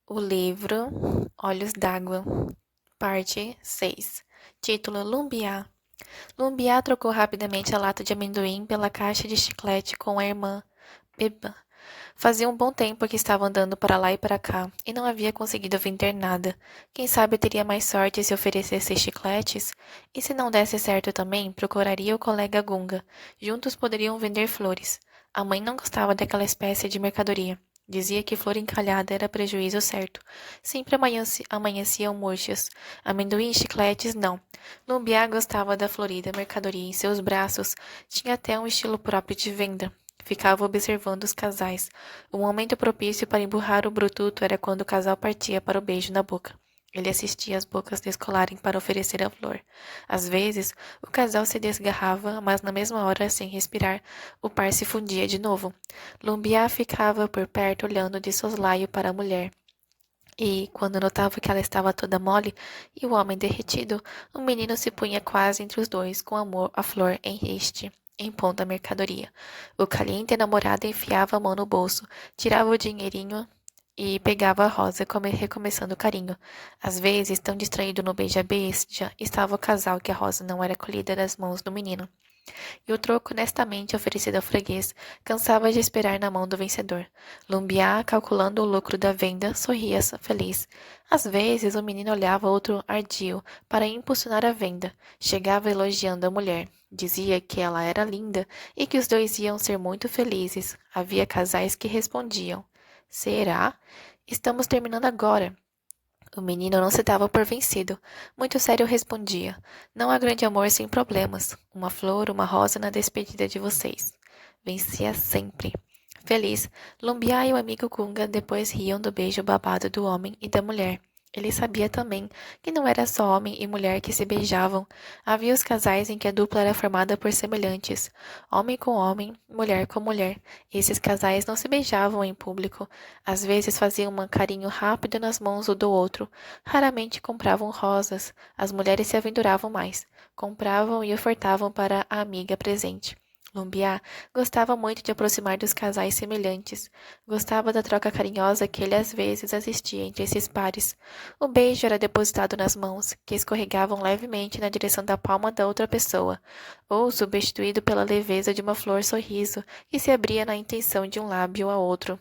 O livro Olhos d'Água, parte 6. Título Lumbiá. Lumbiá trocou rapidamente a lata de amendoim pela caixa de chiclete com a irmã Beba. Fazia um bom tempo que estava andando para lá e para cá, e não havia conseguido vender nada. Quem sabe teria mais sorte se oferecesse chicletes? E se não desse certo também, procuraria o colega Gunga. Juntos poderiam vender flores. A mãe não gostava daquela espécie de mercadoria. Dizia que flor encalhada era prejuízo certo. Sempre amanheciam murchas. Amendoim e chicletes, não. Lumbiá gostava da florida mercadoria em seus braços. Tinha até um estilo próprio de venda. Ficava observando os casais. O momento propício para emburrar o brututo era quando o casal partia para o beijo na boca. Ele assistia as bocas descolarem para oferecer a flor. Às vezes, o casal se desgarrava, mas na mesma hora, sem respirar, o par se fundia de novo. Lumbiá ficava por perto olhando de soslaio para a mulher. E, quando notava que ela estava toda mole e o homem derretido, o menino se punha quase entre os dois, com amor a flor em riste, em ponta a mercadoria. O caliente namorado enfiava a mão no bolso, tirava o dinheirinho e pegava a rosa, recomeçando o carinho. Às vezes, tão distraído no beija-beija, estava o casal que a rosa não era colhida das mãos do menino. E o troco honestamente oferecido ao freguês cansava de esperar na mão do vencedor. Lumbiá, calculando o lucro da venda, sorria feliz. Às vezes, o menino olhava outro ardio para impulsionar a venda. Chegava elogiando a mulher. Dizia que ela era linda e que os dois iam ser muito felizes. Havia casais que respondiam: Será? Estamos terminando agora. O menino não se dava por vencido. Muito sério respondia: Não há grande amor sem problemas. Uma flor, uma rosa na despedida de vocês. Vencia sempre. Feliz, Lumbiá e o amigo Gunga depois riam do beijo babado do homem e da mulher. Ele sabia também que não era só homem e mulher que se beijavam. Havia os casais em que a dupla era formada por semelhantes, homem com homem, mulher com mulher. Esses casais não se beijavam em público. Às vezes faziam um carinho rápido nas mãos um do outro. Raramente compravam rosas. As mulheres se aventuravam mais. Compravam e ofertavam para a amiga presente. Lumbiá gostava muito de aproximar dos casais semelhantes. Gostava da troca carinhosa que ele às vezes assistia entre esses pares. O beijo era depositado nas mãos, que escorregavam levemente na direção da palma da outra pessoa, ou substituído pela leveza de uma flor sorriso que se abria na intenção de um lábio a outro.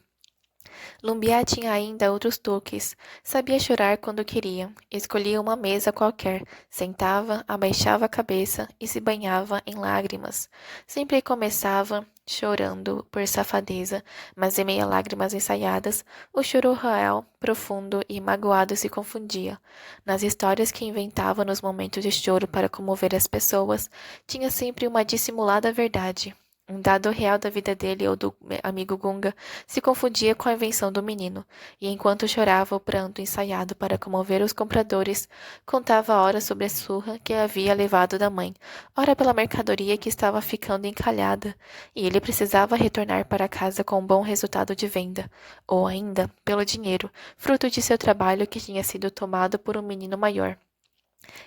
Lumbiá tinha ainda outros truques. Sabia chorar quando queria. Escolhia uma mesa qualquer, sentava, abaixava a cabeça e se banhava em lágrimas. Sempre começava chorando por safadeza, mas em meio a lágrimas ensaiadas, o choro real, profundo e magoado se confundia. Nas histórias que inventava nos momentos de choro para comover as pessoas, tinha sempre uma dissimulada verdade. Um dado real da vida dele ou do amigo Gunga se confundia com a invenção do menino, e enquanto chorava o pranto ensaiado para comover os compradores, contava ora sobre a surra que havia levado da mãe, ora pela mercadoria que estava ficando encalhada, e ele precisava retornar para casa com um bom resultado de venda, ou ainda pelo dinheiro, fruto de seu trabalho que tinha sido tomado por um menino maior.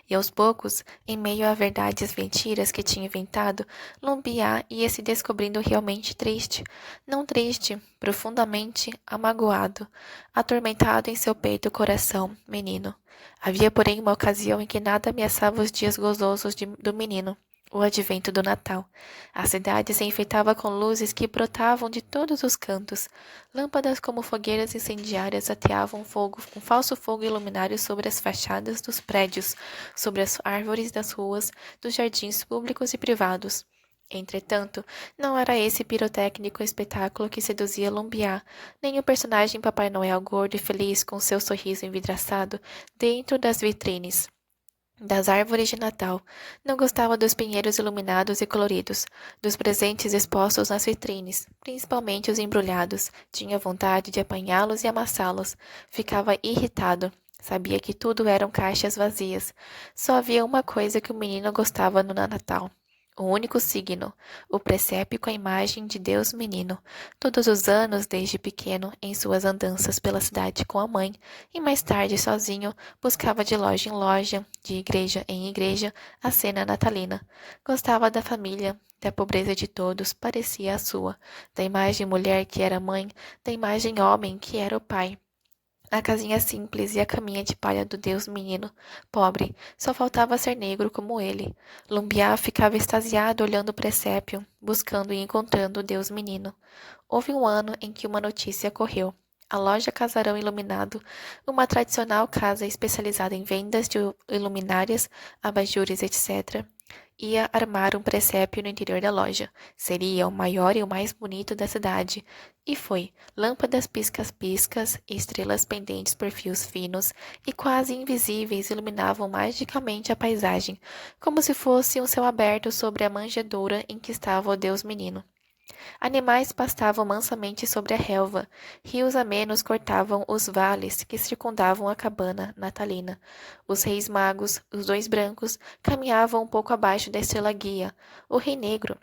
E aos poucos, em meio a verdades e mentiras que tinha inventado, Lumbiá ia se descobrindo realmente triste. Não triste, profundamente amagoado, atormentado em seu peito o coração, menino. Havia, porém, uma ocasião em que nada ameaçava os dias gozosos do menino. O advento do Natal. A cidade se enfeitava com luzes que brotavam de todos os cantos. Lâmpadas como fogueiras incendiárias ateavam um falso fogo iluminário sobre as fachadas dos prédios, sobre as árvores das ruas, dos jardins públicos e privados. Entretanto, não era esse pirotécnico espetáculo que seduzia Lumbiá, nem o personagem Papai Noel gordo e feliz com seu sorriso envidraçado dentro das vitrines das árvores de Natal. Não gostava dos pinheiros iluminados e coloridos, dos presentes expostos nas vitrines, principalmente os embrulhados. Tinha vontade de apanhá-los e amassá-los. Ficava irritado. Sabia que tudo eram caixas vazias. Só havia uma coisa que o menino gostava no Natal. O único signo, o presépio com a imagem de Deus menino. Todos os anos, desde pequeno, em suas andanças pela cidade com a mãe, e mais tarde sozinho, buscava de loja em loja, de igreja em igreja, a cena natalina. Gostava da família, da pobreza de todos, parecia a sua, da imagem mulher que era mãe, da imagem homem que era o pai. A casinha simples e a caminha de palha do Deus menino, pobre, só faltava ser negro como ele. Lumbiá ficava extasiado olhando o presépio, buscando e encontrando o Deus menino. Houve um ano em que uma notícia correu. A loja Casarão Iluminado, uma tradicional casa especializada em vendas de iluminárias, abajures, etc., ia armar um presépio no interior da loja. Seria o maior e o mais bonito da cidade. E foi. Lâmpadas piscas-piscas, estrelas pendentes por fios finos e quase invisíveis iluminavam magicamente a paisagem, como se fosse um céu aberto sobre a manjedoura em que estava o Deus menino. Animais pastavam mansamente sobre a relva, rios amenos cortavam os vales que circundavam a cabana natalina. Os reis magos, os dois brancos, caminhavam um pouco abaixo da estrela guia. O rei negro,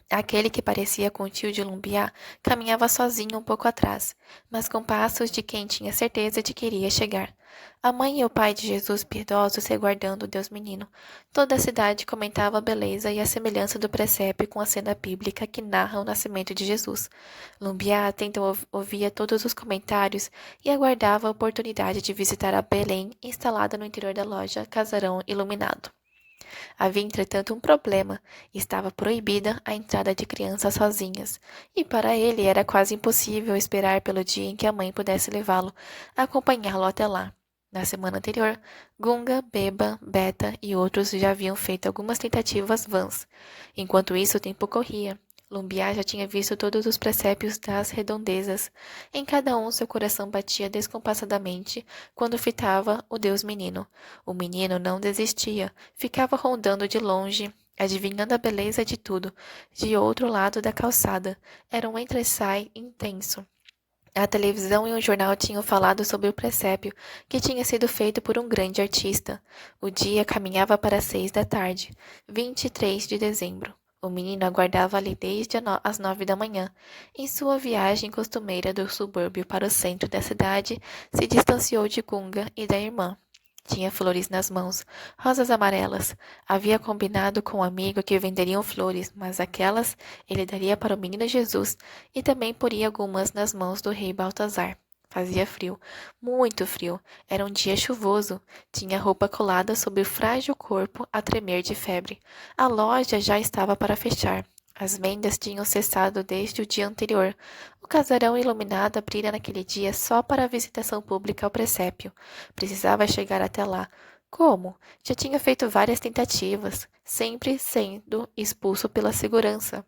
aquele que parecia com o tio de Lumbiá, caminhava sozinho um pouco atrás, mas com passos de quem tinha certeza de que iria chegar. A mãe e o pai de Jesus piedosos reguardando o Deus menino. Toda a cidade comentava a beleza e a semelhança do presépio com a cena bíblica que narra o nascimento de Jesus. Lumbiá atento ouvia todos os comentários e aguardava a oportunidade de visitar a Belém instalada no interior da loja Casarão Iluminado. Havia, entretanto, um problema. Estava proibida a entrada de crianças sozinhas, e para ele era quase impossível esperar pelo dia em que a mãe pudesse levá-lo, acompanhá-lo até lá. Na semana anterior, Gunga, Beba, Beta e outros já haviam feito algumas tentativas vãs. Enquanto isso, o tempo corria. Lumbiá já tinha visto todos os presépios das redondezas. Em cada um seu coração batia descompassadamente quando fitava o Deus menino. O menino não desistia, ficava rondando de longe, adivinhando a beleza de tudo. De outro lado da calçada, era um entra-sai intenso. A televisão e um jornal tinham falado sobre o presépio, que tinha sido feito por um grande artista. O dia caminhava para 6 da tarde, 23 de dezembro. O menino aguardava ali desde as 9 da manhã. Em sua viagem costumeira do subúrbio para o centro da cidade, se distanciou de Gunga e da irmã. Tinha flores nas mãos, rosas amarelas. Havia combinado com um amigo que venderiam flores, mas aquelas ele daria para o menino Jesus e também poria algumas nas mãos do rei Baltazar. Fazia frio, muito frio. Era um dia chuvoso. Tinha a roupa colada sobre o frágil corpo a tremer de febre. A loja já estava para fechar. As vendas tinham cessado desde o dia anterior. O casarão iluminado abrira naquele dia só para a visitação pública ao presépio. Precisava chegar até lá. Como? Já tinha feito várias tentativas, sempre sendo expulso pela segurança.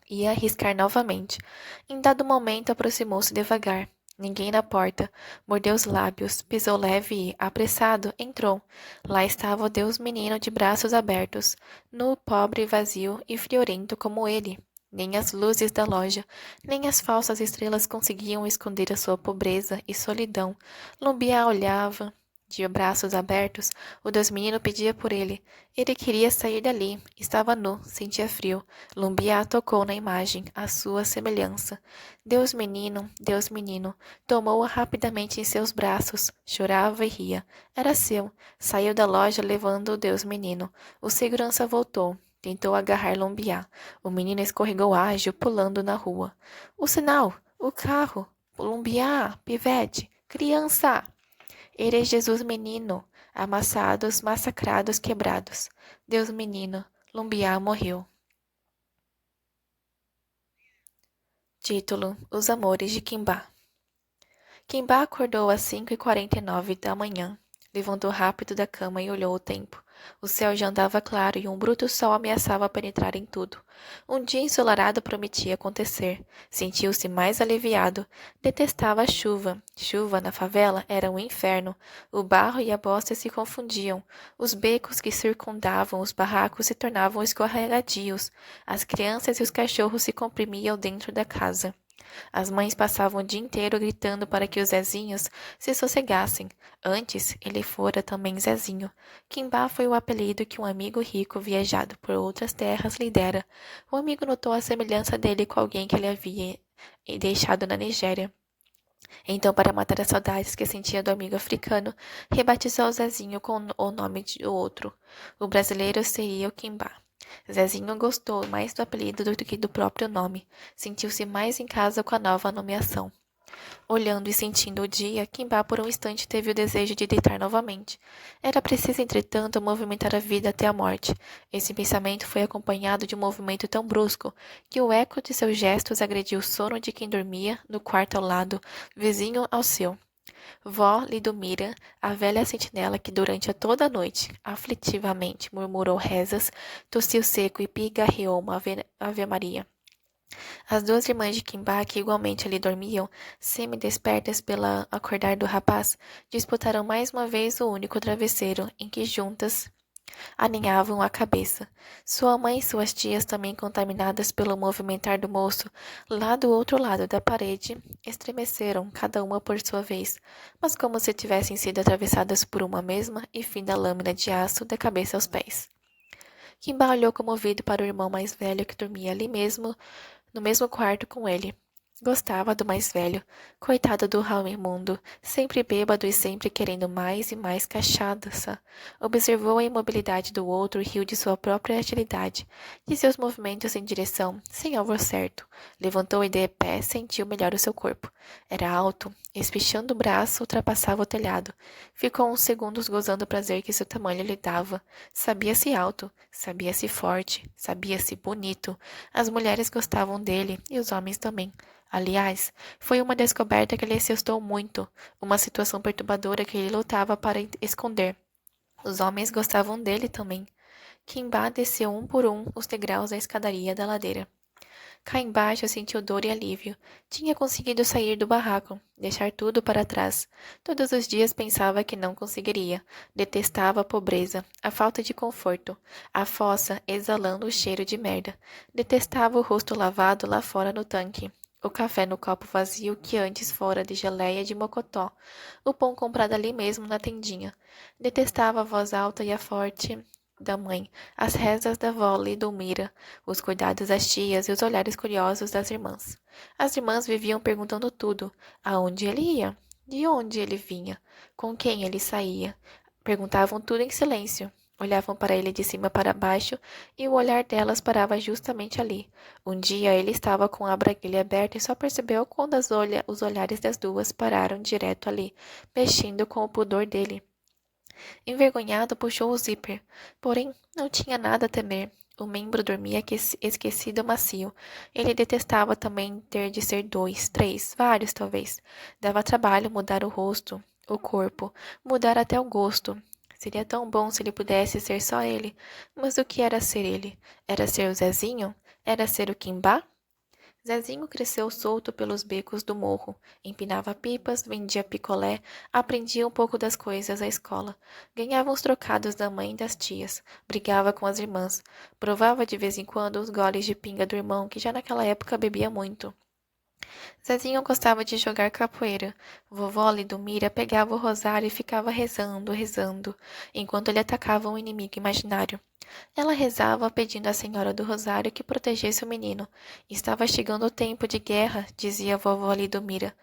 Ia arriscar novamente. Em dado momento aproximou-se devagar. Ninguém na porta. Mordeu os lábios, pisou leve e, apressado, entrou. Lá estava o Deus menino de braços abertos, nu, pobre, vazio e friorento como ele. Nem as luzes da loja, nem as falsas estrelas conseguiam esconder a sua pobreza e solidão. Lumbia olhava, de braços abertos, o Deus menino pedia por ele. Ele queria sair dali, estava nu, sentia frio. Lumbia tocou na imagem, a sua semelhança. Deus menino, tomou-a rapidamente em seus braços, chorava e ria. Era seu. Saiu da loja levando o Deus menino. O segurança voltou. Tentou agarrar Lumbiá. O menino escorregou ágil, pulando na rua. O sinal! O carro! Lumbiá! Pivete! Criança! Ele é Jesus menino, amassados, massacrados, quebrados. Deus menino, Lumbiá morreu. Título: Os Amores de Quimbá. Quimbá acordou às 5h49 da manhã. Levantou rápido da cama e olhou o tempo. O céu já andava claro e um bruto sol ameaçava penetrar em tudo. Um dia ensolarado prometia acontecer. Sentiu-se mais aliviado. Detestava a chuva. Chuva na favela era um inferno. O barro e a bosta se confundiam. Os becos que circundavam os barracos se tornavam escorregadios. As crianças e os cachorros se comprimiam dentro da casa. As mães passavam o dia inteiro gritando para que os Zezinhos se sossegassem. Antes, ele fora também Zezinho. Quimbá foi o apelido que um amigo rico viajado por outras terras lhe dera. O amigo notou a semelhança dele com alguém que ele havia deixado na Nigéria. Então, para matar as saudades que sentia do amigo africano, rebatizou o Zezinho com o nome de outro. O brasileiro seria o Quimbá. Zezinho gostou mais do apelido do que do próprio nome. Sentiu-se mais em casa com a nova nomeação. Olhando e sentindo o dia, Kimba por um instante teve o desejo de deitar novamente. Era preciso, entretanto, movimentar a vida até a morte. Esse pensamento foi acompanhado de um movimento tão brusco que o eco de seus gestos agrediu o sono de quem dormia no quarto ao lado, vizinho ao seu. Vó Lidomira, a velha sentinela que durante toda a noite, aflitivamente, murmurou rezas, tossiu seco e pigarreou uma ave-maria. As duas irmãs de Kimba, que igualmente ali dormiam, semi-despertas pela acordar do rapaz, disputaram mais uma vez o único travesseiro em que juntas aninhavam a cabeça. Sua mãe e suas tias, também contaminadas pelo movimentar do moço, lá do outro lado da parede, estremeceram, cada uma por sua vez, mas como se tivessem sido atravessadas por uma mesma e fina lâmina de aço da cabeça aos pés. Kimba olhou comovido para o irmão mais velho que dormia ali mesmo, no mesmo quarto com ele. Gostava do mais velho, coitado do Raimundo, sempre bêbado e sempre querendo mais e mais cachaça. Observou a imobilidade do outro e riu de sua própria agilidade, de seus movimentos em direção, sem alvo certo. Levantou e de pé sentiu melhor o seu corpo. Era alto, espichando o braço, ultrapassava o telhado. Ficou uns segundos gozando o prazer que seu tamanho lhe dava. Sabia-se alto, sabia-se forte, sabia-se bonito. As mulheres gostavam dele e os homens também. Aliás, foi uma descoberta que lhe assustou muito, uma situação perturbadora que ele lutava para esconder. Os homens gostavam dele também. Kimba desceu um por um os degraus da escadaria da ladeira. Cá embaixo sentiu dor e alívio. Tinha conseguido sair do barraco, deixar tudo para trás. Todos os dias pensava que não conseguiria. Detestava a pobreza, a falta de conforto, a fossa exalando o cheiro de merda. Detestava o rosto lavado lá fora no tanque. O café no copo vazio que antes fora de geleia de mocotó. O pão comprado ali mesmo na tendinha. Detestava a voz alta e a forte da mãe, as rezas da avó Lidomira, os cuidados das tias e os olhares curiosos das irmãs. As irmãs viviam perguntando tudo: aonde ele ia, de onde ele vinha, com quem ele saía. Perguntavam tudo em silêncio. Olhavam para ele de cima para baixo e o olhar delas parava justamente ali. Um dia ele estava com a braguilha aberta e só percebeu quando os olhares das duas pararam direto ali, mexendo com o pudor dele. Envergonhado, puxou o zíper. Porém, não tinha nada a temer. O membro dormia esquecido macio. Ele detestava também ter de ser dois, três, vários talvez. Dava trabalho mudar o rosto, o corpo, mudar até o gosto. Seria tão bom se ele pudesse ser só ele. Mas o que era ser ele? Era ser o Zezinho? Era ser o Quimbá? Zezinho cresceu solto pelos becos do morro, empinava pipas, vendia picolé, aprendia um pouco das coisas à escola, ganhava uns trocados da mãe e das tias, brigava com as irmãs, provava de vez em quando os goles de pinga do irmão, que já naquela época bebia muito. Zezinho gostava de jogar capoeira. Vovó Lidomira pegava o rosário e ficava rezando, rezando, enquanto ele atacava um inimigo imaginário. Ela rezava pedindo à Senhora do Rosário que protegesse o menino. Estava chegando o tempo de guerra, dizia a vovó Lidomira.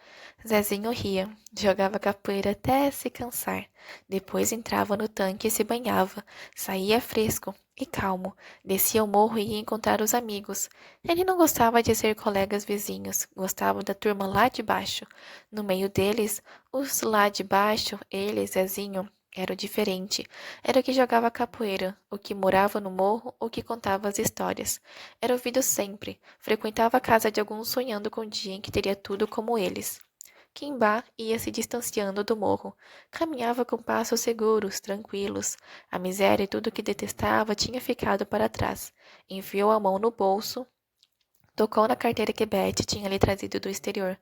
Zezinho ria, jogava capoeira até se cansar. Depois entrava no tanque e se banhava. Saía fresco e calmo. Descia o morro e ia encontrar os amigos. Ele não gostava de ser colegas vizinhos, gostava da turma lá de baixo. No meio deles, os lá de baixo, ele, Zezinho, era o diferente. Era o que jogava capoeira, o que morava no morro, o que contava as histórias. Era ouvido sempre. Frequentava a casa de alguns sonhando com o dia em que teria tudo como eles. Kimba ia se distanciando do morro. Caminhava com passos seguros, tranquilos. A miséria e tudo o que detestava tinha ficado para trás. Enfiou a mão no bolso. Tocou na carteira que Betty tinha lhe trazido do exterior.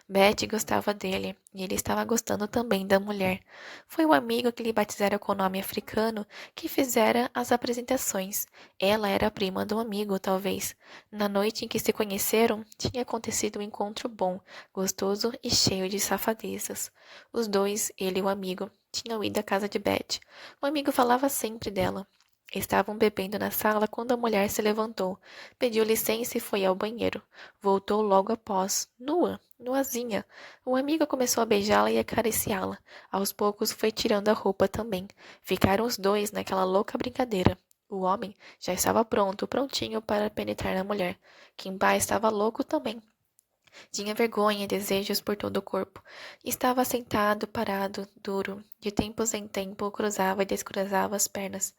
Betty gostava dele, e ele estava gostando também da mulher. Foi o amigo que lhe batizara com o nome africano que fizera as apresentações. Ela era a prima do amigo, talvez. Na noite em que se conheceram, tinha acontecido um encontro bom, gostoso e cheio de safadezas. Os dois, ele e o amigo, tinham ido à casa de Betty. O amigo falava sempre dela. Estavam bebendo na sala quando a mulher se levantou, pediu licença e foi ao banheiro. Voltou logo após, nua, nuazinha. O amigo começou a beijá-la e acariciá-la. Aos poucos foi tirando a roupa também. Ficaram os dois naquela louca brincadeira. O homem já estava pronto, prontinho para penetrar na mulher. Kimba estava louco também. Tinha vergonha e desejos por todo o corpo. Estava sentado, parado, duro. De tempos em tempo, cruzava e descruzava as pernas.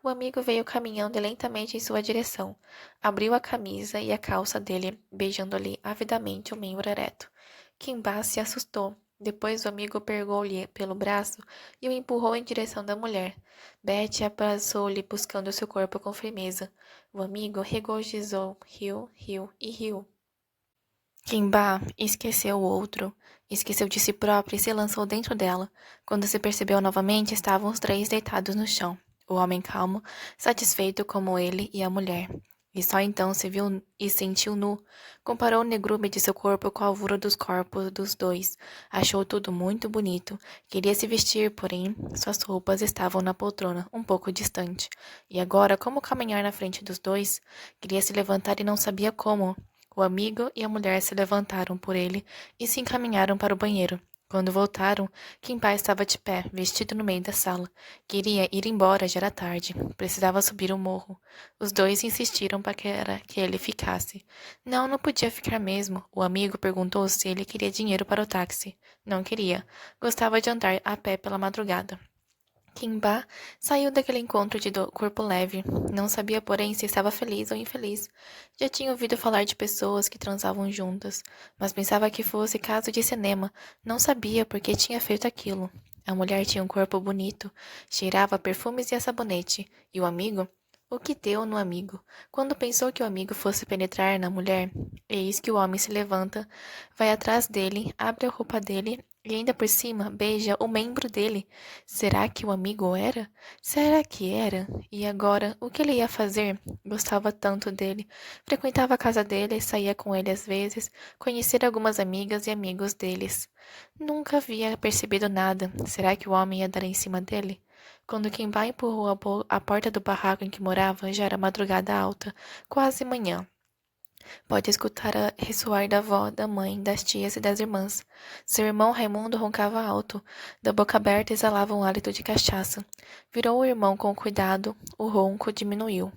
O amigo veio caminhando lentamente em sua direção. Abriu a camisa e a calça dele, beijando-lhe avidamente o membro ereto. Kimba se assustou. Depois o amigo pegou-lhe pelo braço e o empurrou em direção da mulher. Betty abraçou-lhe, buscando seu corpo com firmeza. O amigo regozijou, riu e riu. Kimba esqueceu o outro, esqueceu de si próprio e se lançou dentro dela. Quando se percebeu novamente, estavam os três deitados no chão. O homem calmo, satisfeito como ele e a mulher. E só então se viu e sentiu nu. Comparou o negrume de seu corpo com a alvura dos corpos dos dois. Achou tudo muito bonito. Queria se vestir, porém, suas roupas estavam na poltrona, um pouco distante. E agora, como caminhar na frente dos dois? Queria se levantar e não sabia como. O amigo e a mulher se levantaram por ele e se encaminharam para o banheiro. Quando voltaram, Kimba estava de pé, vestido no meio da sala. Queria ir embora, já era tarde. Precisava subir o morro. Os dois insistiram para que ele ficasse. Não podia ficar mesmo. O amigo perguntou se ele queria dinheiro para o táxi. Não queria. Gostava de andar a pé pela madrugada. Kimba saiu daquele encontro de corpo leve. Não sabia, porém, se estava feliz ou infeliz. Já tinha ouvido falar de pessoas que transavam juntas, mas pensava que fosse caso de cinema. Não sabia por que tinha feito aquilo. A mulher tinha um corpo bonito, cheirava a perfumes e a sabonete. E o amigo? O que deu no amigo? Quando pensou que o amigo fosse penetrar na mulher, eis que o homem se levanta, vai atrás dele, abre a roupa dele e ainda por cima beija o membro dele. Será que o amigo era? Será que era? E agora, o que ele ia fazer? Gostava tanto dele. Frequentava a casa dele, saía com ele às vezes, conhecia algumas amigas e amigos deles. Nunca havia percebido nada. Será que o homem ia dar em cima dele? Quando Kimba empurrou a porta do barraco em que morava, já era madrugada alta, quase manhã. Pode escutar a ressoar da avó, da mãe, das tias e das irmãs. Seu irmão Raimundo roncava alto, da boca aberta exalava um hálito de cachaça. Virou o irmão com cuidado, o ronco diminuiu.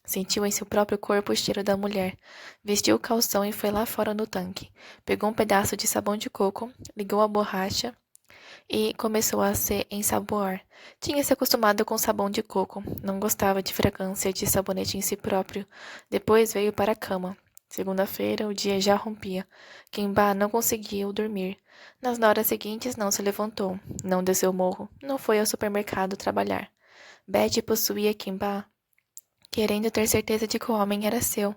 Sentiu em seu próprio corpo o cheiro da mulher. Vestiu o calção e foi lá fora no tanque. Pegou um pedaço de sabão de coco, ligou a borracha e começou a se ensaboar. Tinha se acostumado com sabão de coco, não gostava de fragrância de sabonete em si próprio. Depois veio para a cama. Segunda-feira, o dia já rompia. Kimba não conseguiu dormir. Nas horas seguintes, não se levantou, não desceu o morro, não foi ao supermercado trabalhar. Betty possuía Kimba, querendo ter certeza de que o homem era seu.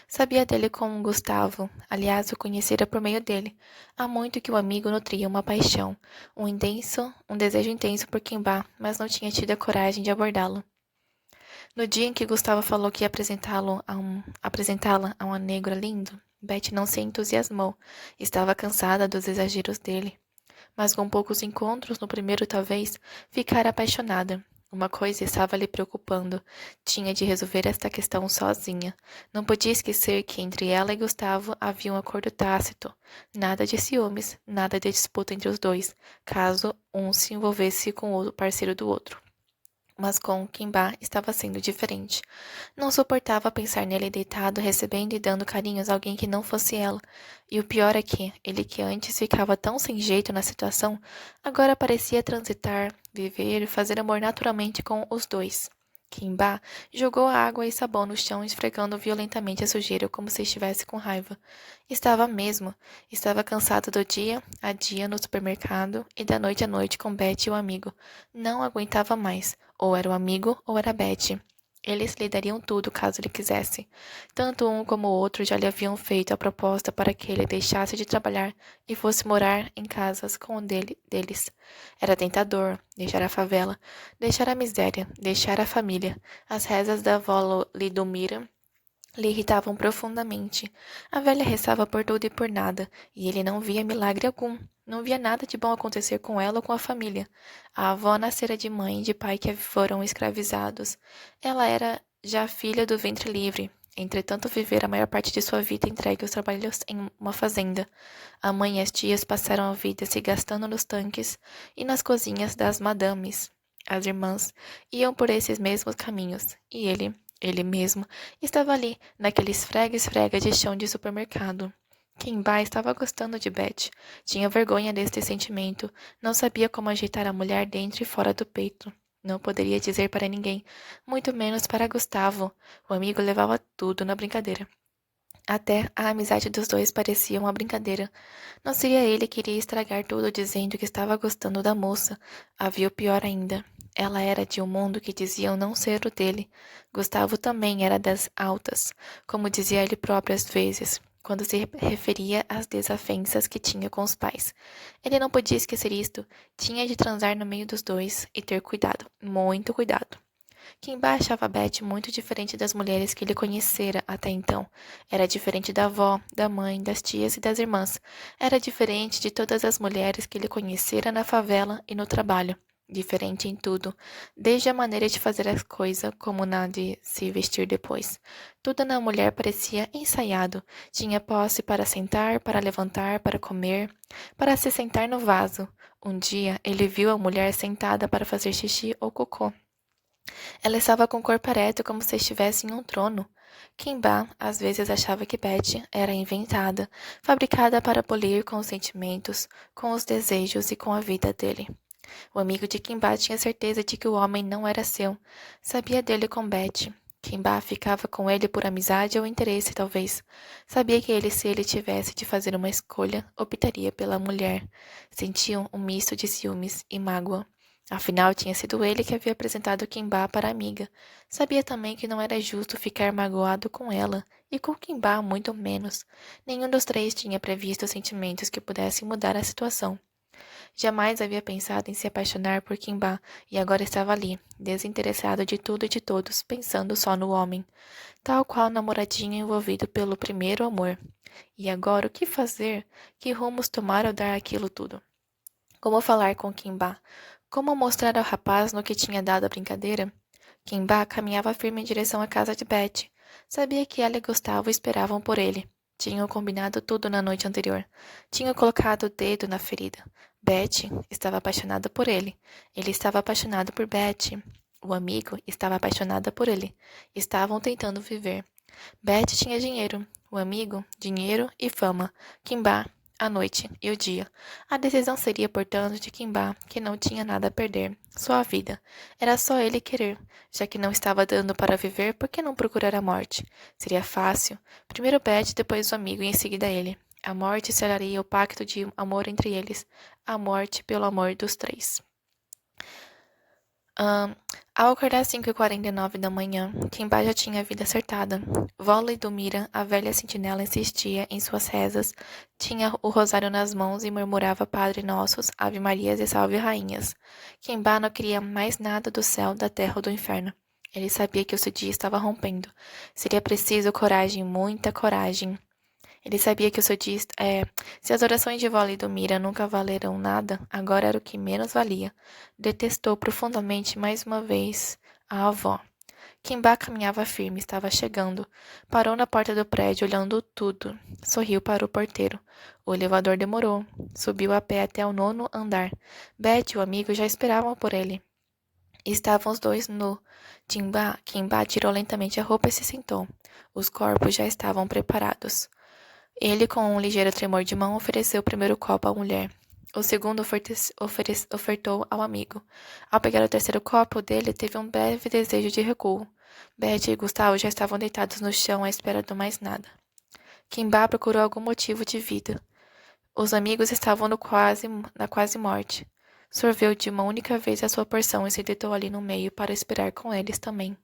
Sabia dele com Gustavo, aliás, o conhecera por meio dele. Há muito que o amigo nutria uma paixão, um desejo intenso por Kimba, mas não tinha tido a coragem de abordá-lo. No dia em que Gustavo falou que ia apresentá-la a uma negra lindo, Betty não se entusiasmou. Estava cansada dos exageros dele. Mas com poucos encontros, no primeiro talvez, ficara apaixonada. Uma coisa estava lhe preocupando. Tinha de resolver esta questão sozinha. Não podia esquecer que entre ela e Gustavo havia um acordo tácito. Nada de ciúmes, nada de disputa entre os dois, caso um se envolvesse com o parceiro do outro. Mas com Kimba estava sendo diferente. Não suportava pensar nele deitado, recebendo e dando carinhos a alguém que não fosse ela. E o pior é que, ele que antes ficava tão sem jeito na situação, agora parecia transitar, viver e fazer amor naturalmente com os dois. Kimba jogou água e sabão no chão, esfregando violentamente a sujeira como se estivesse com raiva. Estava mesmo. Estava cansado do dia a dia no supermercado e da noite à noite com Betty e o amigo. Não aguentava mais. Ou era o amigo ou era Betty. Eles lhe dariam tudo caso ele quisesse. Tanto um como o outro já lhe haviam feito a proposta para que ele deixasse de trabalhar e fosse morar em casas com deles. Era tentador deixar a favela, deixar a miséria, deixar a família. As rezas da avó Lidomira lhe irritavam profundamente. A velha rezava por tudo e por nada, e ele não via milagre algum. Não via nada de bom acontecer com ela ou com a família. A avó nascera de mãe e de pai que foram escravizados. Ela era já filha do ventre livre. Entretanto, vivera a maior parte de sua vida entregue aos trabalhos em uma fazenda. A mãe e as tias passaram a vida se gastando nos tanques e nas cozinhas das madames. As irmãs iam por esses mesmos caminhos, e ele mesmo, estava ali, naquele esfrega-esfrega de chão de supermercado. Kimba estava gostando de Beth. Tinha vergonha deste sentimento. Não sabia como ajeitar a mulher dentro e fora do peito. Não poderia dizer para ninguém, muito menos para Gustavo. O amigo levava tudo na brincadeira. Até a amizade dos dois parecia uma brincadeira. Não seria ele que iria estragar tudo dizendo que estava gostando da moça. Havia o pior ainda. Ela era de um mundo que diziam não ser o dele. Gustavo também era das altas, como dizia ele próprio às vezes, quando se referia às desavenças que tinha com os pais. Ele não podia esquecer isto. Tinha de transar no meio dos dois e ter cuidado, muito cuidado. Kimba achava Beth muito diferente das mulheres que ele conhecera até então. Era diferente da avó, da mãe, das tias e das irmãs. Era diferente de todas as mulheres que ele conhecera na favela e no trabalho. Diferente em tudo, desde a maneira de fazer as coisas, como na de se vestir depois. Tudo na mulher parecia ensaiado. Tinha posse para sentar, para levantar, para comer, para se sentar no vaso. Um dia, ele viu a mulher sentada para fazer xixi ou cocô. Ela estava com o corpo ereto como se estivesse em um trono. Kimba às vezes achava que Betty era inventada, fabricada para abolir com os sentimentos, com os desejos e com a vida dele. O amigo de Kimba tinha certeza de que o homem não era seu. Sabia dele com Betty. Kimba ficava com ele por amizade ou interesse, talvez. Sabia que ele, se ele tivesse de fazer uma escolha, optaria pela mulher. Sentiam um misto de ciúmes e mágoa. Afinal, tinha sido ele que havia apresentado Kimba para a amiga. Sabia também que não era justo ficar magoado com ela, e com Kimba muito menos. Nenhum dos três tinha previsto sentimentos que pudessem mudar a situação. Jamais havia pensado em se apaixonar por Kimba, e agora estava ali, desinteressado de tudo e de todos, pensando só no homem, tal qual namoradinho envolvido pelo primeiro amor. E agora o que fazer? Que rumos tomar ao dar aquilo tudo? Como falar com Kimba? Como mostrar ao rapaz no que tinha dado a brincadeira? Kimba caminhava firme em direção à casa de Beth. Sabia que ela e Gustavo esperavam por ele. Tinham combinado tudo na noite anterior. Tinham colocado o dedo na ferida. Beth estava apaixonada por ele. Ele estava apaixonado por Beth. O amigo estava apaixonada por ele. Estavam tentando viver. Beth tinha dinheiro. O amigo, dinheiro e fama. Kimba, a noite e o dia. A decisão seria, portanto, de Kimba, que não tinha nada a perder. Só a vida. Era só ele querer. Já que não estava dando para viver, por que não procurar a morte? Seria fácil. Primeiro Beth, depois o amigo e em seguida ele. A morte selaria o pacto de amor entre eles. A morte pelo amor dos três. Ao acordar às 5h49 da manhã, Kimba já tinha a vida acertada. Vôlei do Mira, a velha sentinela, insistia em suas rezas, tinha o rosário nas mãos e murmurava Padre Nossos, Ave Marias e Salve Rainhas. Kimba não queria mais nada do céu, da terra ou do inferno. Ele sabia que o seu dia estava rompendo. Seria preciso coragem, muita coragem. Ele sabia que o seu dia... se as orações de vôlei do Mira nunca valeram nada, agora era o que menos valia. Detestou profundamente mais uma vez a avó. Kimba caminhava firme, estava chegando. Parou na porta do prédio, olhando tudo. Sorriu para o porteiro. O elevador demorou. Subiu a pé até o 9º andar. Beth e o amigo já esperavam por ele. Estavam os dois nu. Kimba tirou lentamente a roupa e se sentou. Os corpos já estavam preparados. Ele, com um ligeiro tremor de mão, ofereceu o primeiro copo à mulher. O segundo ofertou ao amigo. Ao pegar o terceiro copo dele, teve um breve desejo de recuo. Beth e Gustavo já estavam deitados no chão à espera do mais nada. Kimba procurou algum motivo de vida. Os amigos estavam na quase morte. Sorveu de uma única vez a sua porção e se deitou ali no meio para esperar com eles também.